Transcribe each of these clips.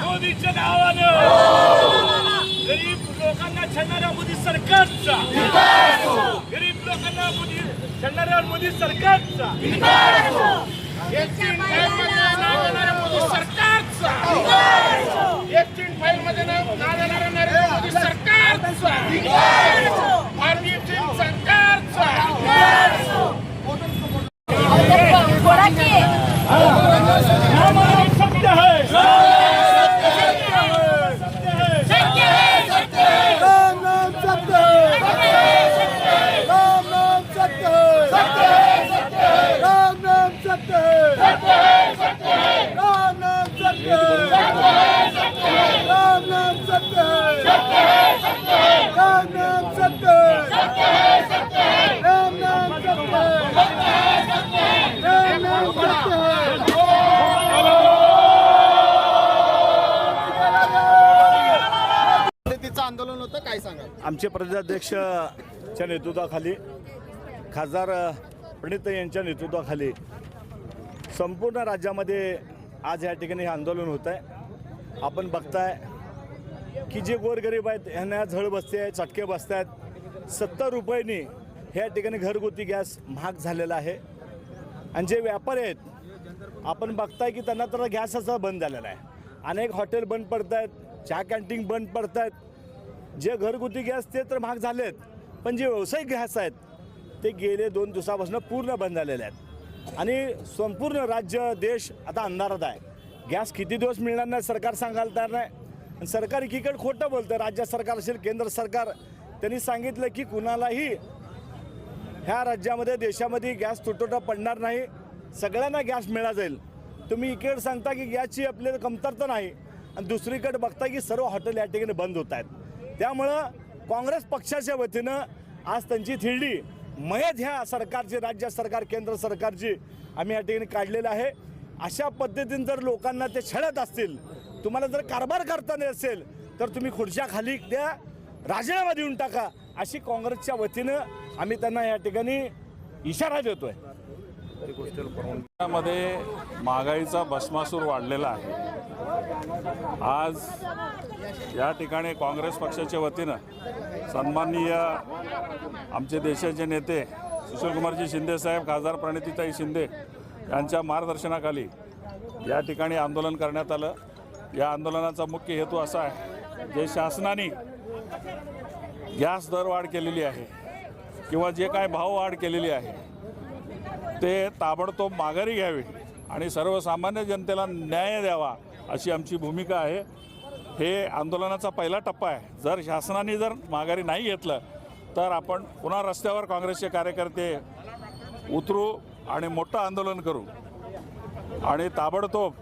मोदीच्या नावानं गरीब लोकांना छळणाऱ्या मोदी सरकारचा, गरीब लोकांना छळणाऱ्या मोदी सरकारचा, एकटीन मोदी सरकारचा, एकटीन फाईल मध्ये नाव येणाऱ्या मोदी सरकारचा, भारतीय सरकारचा सत्य है, सत्य है, राम नाम सत्य है, राम नाम सत्य है, राम नाम सत्य है, राम नाम सत्य है, राम नाम सत्य है, राम नाम सत्य है, राम नाम सत्य है, राम नाम सत्य है। आंदोलन होतं, काय सांगा? आमचे प्रदेशाध्यक्षच्या नेतृत्वाखाली, खासदार प्रणित यांच्या नेतृत्वाखाली संपूर्ण राज्यामध्ये आज या ठिकाणी हे आंदोलन होत आहे. आपण बघताय की जे गोरगरीब आहेत ह्यांना झळ बसते आहे, चटके बसत आहेत. 70 रुपयांनी ह्या ठिकाणी घरगुती गॅस महाग झालेला आहे. आणि जे व्यापारी आहेत आपण बघताय की त्यांना तर गॅसचा बंद झालेला आहे. अनेक हॉटेल बंद पडत आहेत, चहा कॅन्टीन बंद पडत आहेत. जे घरगुती गॅस ते तर महाग झालेत, पण जे व्यावसायिक गॅस आहेत ते गेले 2 दिवसापासून पूर्ण बंद झालेले आहेत. आणि संपूर्ण राज्य देश आता अंधारात आहे. गॅस किती दिवस मिळणार नाही सरकार सांगायला तयार नाही. आणि सरकार एकीकडे खोटं बोलतं. राज्य सरकार असेल, केंद्र सरकार, त्यांनी सांगितलं की कुणालाही ह्या राज्यामध्ये देशामध्ये गॅस तुटवडा पडणार नाही, सगळ्यांना गॅस मिळा जाईल. तुम्ही इकडे सांगता की गॅसची आपल्याला कमतरता नाही आणि दुसरीकडे बघता की सर्व हॉटेल या ठिकाणी बंद होत आहेत. त्यामुळं काँग्रेस पक्षाच्या वतीनं आज त्यांची थिरडी मयत ह्या सरकारची, राज्य सरकार, केंद्र सरकारची आम्ही या ठिकाणी काढलेलं आहे. अशा पद्धतीने जर लोकांना ते छळत असतील, तुम्हाला जर कारभार करता नाही असेल तर तुम्ही खुर्च्या खाली द्या, राजीनामा देऊन टाका, अशी काँग्रेसच्या वतीनं आम्ही त्यांना या ठिकाणी इशारा देतोय. मध्ये महागाईचा भस्मासूर वाढलेला आहे. आज या ठिकाणी काँग्रेस पक्षाच्या वतीनं सन्माननीय आमचे देशाचे नेते सुशीलकुमारजी शिंदे साहेब, खासदार प्रणितीताई शिंदे यांच्या मार्गदर्शनाखाली या ठिकाणी आंदोलन करण्यात आलं. या आंदोलनाचा मुख्य हेतू असा आहे, जे शासनाने गॅस दरवाढ केलेली आहे किंवा जे काय भाववाढ केलेली आहे ते ताबडतोब माघारी घ्यावी आणि सर्वसामान्य जनतेला न्याय द्यावा, अशी आमची भूमिका आहे. हे आंदोलनाचा पहिला टप्पा आहे. जर शासनाने जर माघारी नाही घेतलं तर आपण पुन्हा रस्त्यावर काँग्रेसचे कार्यकर्ते उतरू आणि मोठं आंदोलन करू. आणि ताबडतोब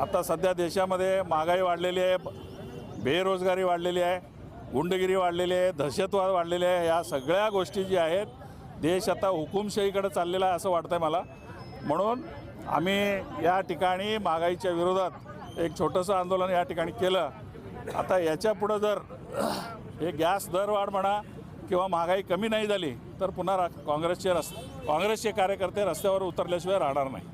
आता सध्या देशामध्ये महागाई वाढलेली आहे, बेरोजगारी वाढलेली आहे. गुंडगिरी वाढलेली आहे, दहशतवाद वाढलेले आहे. या सगळ्या गोष्टी जी आहेत, देश आता हुकुमशाहीकडे चाललेला आहे असं वाटतं आहे मला. म्हणून आम्ही या ठिकाणी महागाईच्या विरोधात एक छोटंसं आंदोलन या ठिकाणी केलं. आता याच्या पुढं जर हे गॅस दरवाढ म्हणा किंवा महागाई कमी नाही झाली तर पुन्हा काँग्रेसचे कार्यकर्ते रस्त्यावर उतरल्याशिवाय राहणार नाही.